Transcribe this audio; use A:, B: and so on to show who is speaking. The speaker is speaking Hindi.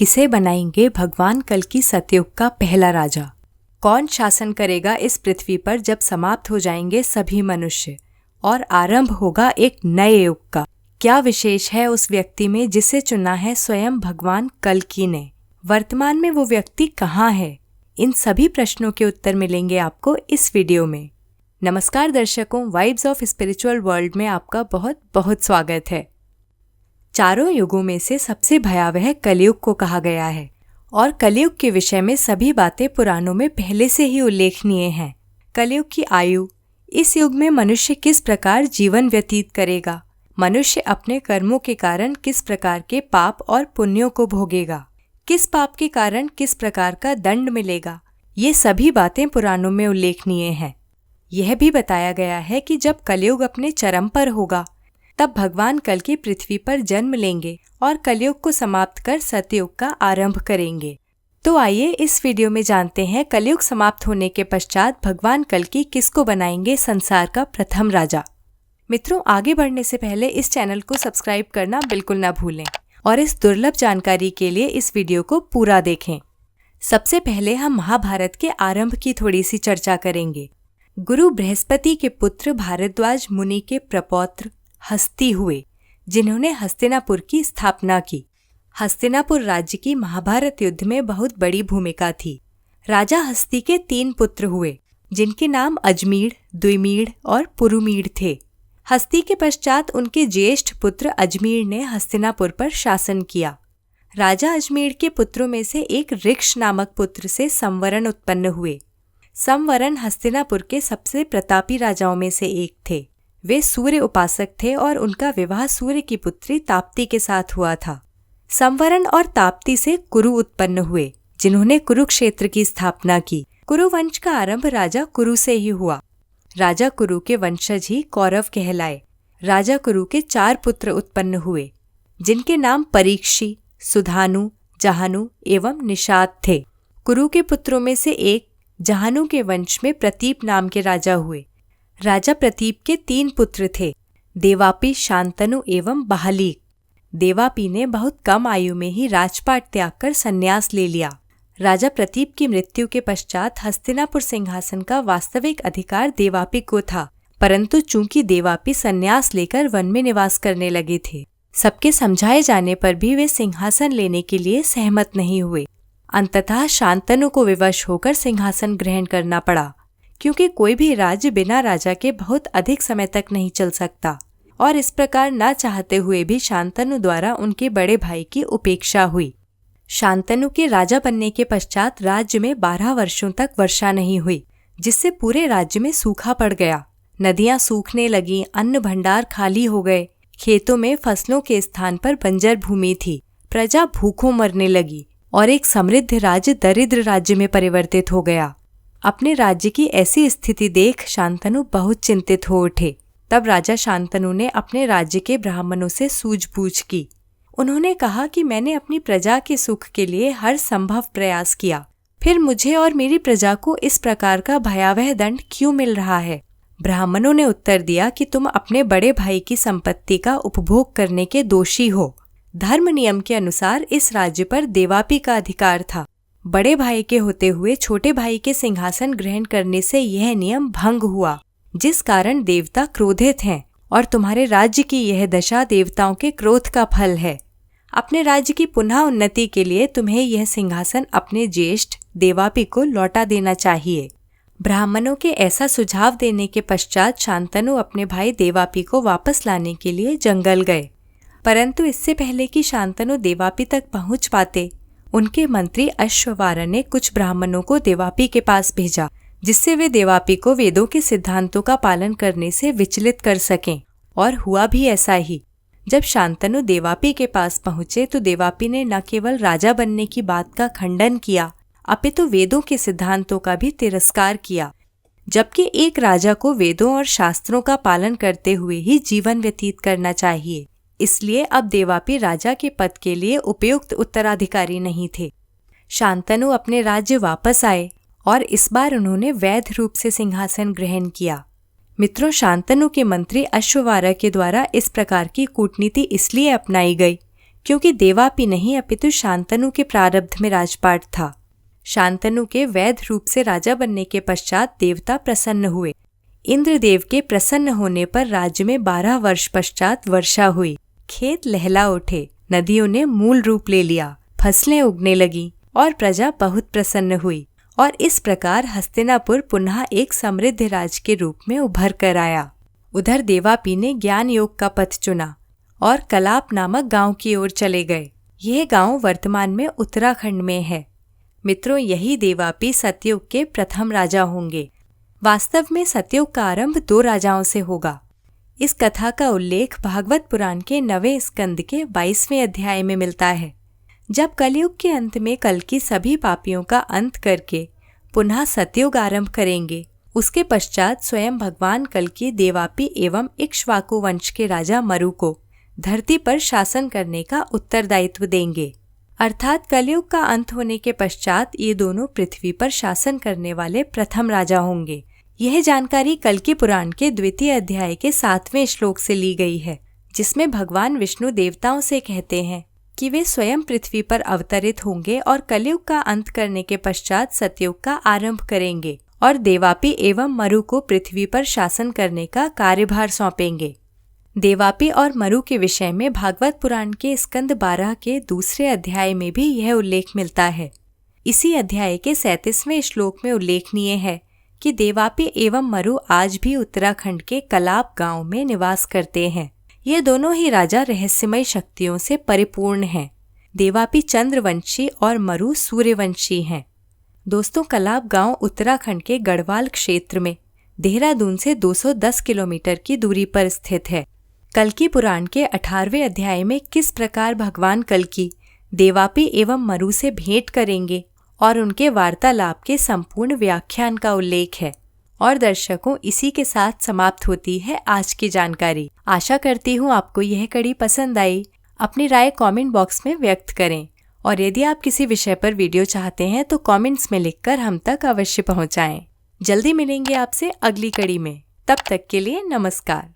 A: किसे बनाएंगे भगवान कल की सतयुग का पहला राजा? कौन शासन करेगा इस पृथ्वी पर जब समाप्त हो जाएंगे सभी मनुष्य और आरंभ होगा एक नए युग का? क्या विशेष है उस व्यक्ति में जिसे चुना है स्वयं भगवान कल्कि ने? वर्तमान में वो व्यक्ति कहाँ है? इन सभी प्रश्नों के उत्तर मिलेंगे आपको इस वीडियो में। नमस्कार दर्शकों, वाइब्स ऑफ स्पिरिचुअल वर्ल्ड में आपका बहुत बहुत स्वागत है। चारों युगों में से सबसे भयावह कलयुग को कहा गया है और कलयुग के विषय में सभी बातें पुराणों में पहले से ही उल्लेखनीय हैं। कलयुग की आयु, इस युग में मनुष्य किस प्रकार जीवन व्यतीत करेगा, मनुष्य अपने कर्मों के कारण किस प्रकार के पाप और पुण्यों को भोगेगा, किस पाप के कारण किस प्रकार का दंड मिलेगा, ये सभी बातें पुराणों में उल्लेखनीय हैं। यह भी बताया गया है कि जब कलयुग अपने चरम पर होगा तब भगवान कल की पृथ्वी पर जन्म लेंगे और कलयुग को समाप्त कर सतयुग का आरंभ करेंगे। तो आइए इस वीडियो में जानते हैं कलयुग समाप्त होने के पश्चात भगवान कल्कि किसको बनाएंगे संसार का प्रथम राजा। मित्रों, आगे बढ़ने से पहले इस चैनल को सब्सक्राइब करना बिल्कुल ना भूलें और इस दुर्लभ जानकारी के लिए इस वीडियो को पूरा देखें। सबसे पहले हम महाभारत के आरंभ की थोड़ी सी चर्चा करेंगे। गुरु बृहस्पति के पुत्र भारद्वाज मुनि के प्रपौत्र हस्ती हुए, जिन्होंने हस्तिनापुर की स्थापना की। हस्तिनापुर राज्य की महाभारत युद्ध में बहुत बड़ी भूमिका थी। राजा हस्ती के 3 पुत्र हुए, जिनके नाम अजमीढ़, द्विमीढ़ और पुरुमीढ़ थे। हस्ती के पश्चात उनके ज्येष्ठ पुत्र अजमीढ़ ने हस्तिनापुर पर शासन किया। राजा अजमीढ़ के पुत्रों में से एक ऋक्ष नामक पुत्र से संवरण उत्पन्न हुए। संवरण हस्तिनापुर के सबसे प्रतापी राजाओं में से एक थे। वे सूर्य उपासक थे और उनका विवाह सूर्य की पुत्री ताप्ती के साथ हुआ था। संवरण और ताप्ती से कुरु उत्पन्न हुए, जिन्होंने कुरुक्षेत्र की स्थापना की। कुरु वंश का आरंभ राजा कुरु से ही हुआ। राजा कुरु के वंशज ही कौरव कहलाए। राजा कुरु के 4 पुत्र उत्पन्न हुए, जिनके नाम परीक्षी, सुधानु, जहानु एवं निषाद थे। कुरु के पुत्रों में से एक जहानु के वंश में प्रतीप नाम के राजा हुए। राजा प्रतीप के 3 पुत्र थे, देवापी, शांतनु एवं बहालीक। देवापी ने बहुत कम आयु में ही राजपाट त्याग कर संन्यास ले लिया। राजा प्रतीप की मृत्यु के पश्चात हस्तिनापुर सिंहासन का वास्तविक अधिकार देवापी को था, परंतु चूंकि देवापी संन्यास लेकर वन में निवास करने लगे थे, सबके समझाए जाने पर भी वे सिंहासन लेने के लिए सहमत नहीं हुए। अंततः शांतनु को विवश होकर सिंहासन ग्रहण करना पड़ा, क्योंकि कोई भी राज्य बिना राजा के बहुत अधिक समय तक नहीं चल सकता और इस प्रकार न चाहते हुए भी शांतनु द्वारा उनके बड़े भाई की उपेक्षा हुई। शांतनु के राजा बनने के पश्चात राज्य में 12 वर्षों तक वर्षा नहीं हुई, जिससे पूरे राज्य में सूखा पड़ गया। नदियां सूखने लगीं, अन्न भंडार खाली हो गए, खेतों में फसलों के स्थान पर बंजर भूमि थी, प्रजा भूखों मरने लगी और एक समृद्ध राज्य दरिद्र राज्य में परिवर्तित हो गया। अपने राज्य की ऐसी स्थिति देख शांतनु बहुत चिंतित हो उठे। तब राजा शांतनु ने अपने राज्य के ब्राह्मणों से सूझबूझ की। उन्होंने कहा कि मैंने अपनी प्रजा के सुख के लिए हर संभव प्रयास किया, फिर मुझे और मेरी प्रजा को इस प्रकार का भयावह दंड क्यों मिल रहा है? ब्राह्मणों ने उत्तर दिया कि तुम अपने बड़े भाई की संपत्ति का उपभोग करने के दोषी हो। धर्म नियम के अनुसार इस राज्य पर देवापी का अधिकार था। बड़े भाई के होते हुए छोटे भाई के सिंहासन ग्रहण करने से यह नियम भंग हुआ, जिस कारण देवता क्रोधित हैं और तुम्हारे राज्य की यह दशा देवताओं के क्रोध का फल है। अपने राज्य की पुनः उन्नति के लिए तुम्हें यह सिंहासन अपने ज्येष्ठ देवापी को लौटा देना चाहिए। ब्राह्मणों के ऐसा सुझाव देने के पश्चात शांतनु अपने भाई देवापी को वापस लाने के लिए जंगल गए, परंतु इससे पहले कि शांतनु देवापी तक पहुंच पाते, उनके मंत्री अश्ववारा ने कुछ ब्राह्मणों को देवापी के पास भेजा, जिससे वे देवापी को वेदों के सिद्धांतों का पालन करने से विचलित कर सकें। और हुआ भी ऐसा ही। जब शांतनु देवापी के पास पहुंचे तो देवापी ने न केवल राजा बनने की बात का खंडन किया, अपितु वेदों के सिद्धांतों का भी तिरस्कार किया। जबकि एक राजा को वेदों और शास्त्रों का पालन करते हुए ही जीवन व्यतीत करना चाहिए, इसलिए अब देवापी राजा के पद के लिए उपयुक्त उत्तराधिकारी नहीं थे। शांतनु अपने राज्य वापस आए और इस बार उन्होंने वैध रूप से सिंहासन ग्रहण किया। मित्रों, शांतनु के मंत्री अश्ववारा के द्वारा इस प्रकार की कूटनीति इसलिए अपनाई गई क्योंकि देवापि नहीं अपितु शांतनु के प्रारब्ध में राजपाट था। शांतनु के वैध रूप से राजा बनने के पश्चात देवता प्रसन्न हुए। इंद्रदेव के प्रसन्न होने पर राज्य में 12 वर्ष पश्चात वर्षा हुई। खेत लहला उठे, नदियों ने मूल रूप ले लिया, फसलें उगने लगी और प्रजा बहुत प्रसन्न हुई। और इस प्रकार हस्तिनापुर पुनः एक समृद्ध राज्य के रूप में उभर कर आया। उधर देवापि ने ज्ञान योग का पथ चुना और कलाप नामक गांव की ओर चले गए। यह गांव वर्तमान में उत्तराखंड में है। मित्रों, यही देवापि सतयुग के प्रथम राजा होंगे। वास्तव में सतयुग का आरंभ 2 राजाओं से होगा। इस कथा का उल्लेख भागवत पुराण के 9वें स्कंद के 22वें अध्याय में मिलता है। जब कलयुग के अंत में कल्कि सभी पापियों का अंत करके पुनः सतयुग आरंभ करेंगे, उसके पश्चात स्वयं भगवान कल्कि देवापि एवं इक्ष्वाकु वंश के राजा मरु को धरती पर शासन करने का उत्तरदायित्व देंगे। अर्थात कलयुग का अंत होने के पश्चात ये दोनों पृथ्वी पर शासन करने वाले प्रथम राजा होंगे। यह जानकारी कल्कि पुराण के 2वें अध्याय के 7वें श्लोक से ली गई है, जिसमें भगवान विष्णु देवताओं से कहते हैं कि वे स्वयं पृथ्वी पर अवतरित होंगे और कलयुग का अंत करने के पश्चात सतयुग का आरंभ करेंगे और देवापि एवं मरु को पृथ्वी पर शासन करने का कार्यभार सौंपेंगे। देवापि और मरु के विषय में भागवत पुराण के स्कंद 12 के 2 अध्याय में भी यह उल्लेख मिलता है। इसी अध्याय के 37वें श्लोक में उल्लेखनीय है कि देवापि एवं मरु आज भी उत्तराखंड के कलाप गांव में निवास करते हैं। ये दोनों ही राजा रहस्यमय शक्तियों से परिपूर्ण हैं। देवापि चंद्रवंशी और मरु सूर्यवंशी हैं। दोस्तों, कलाप गांव उत्तराखंड के गढ़वाल क्षेत्र में देहरादून से 210 किलोमीटर की दूरी पर स्थित है। कल्कि पुराण के 18वें अध्याय में किस प्रकार भगवान कल्कि देवापि एवं मरु से भेंट करेंगे और उनके वार्तालाप के संपूर्ण व्याख्यान का उल्लेख है। और दर्शकों, इसी के साथ समाप्त होती है आज की जानकारी। आशा करती हूँ आपको यह कड़ी पसंद आई। अपनी राय कमेंट बॉक्स में व्यक्त करें और यदि आप किसी विषय पर वीडियो चाहते हैं तो कमेंट्स में लिखकर हम तक अवश्य पहुँचाएं। जल्दी मिलेंगे आपसे अगली कड़ी में। तब तक के लिए नमस्कार।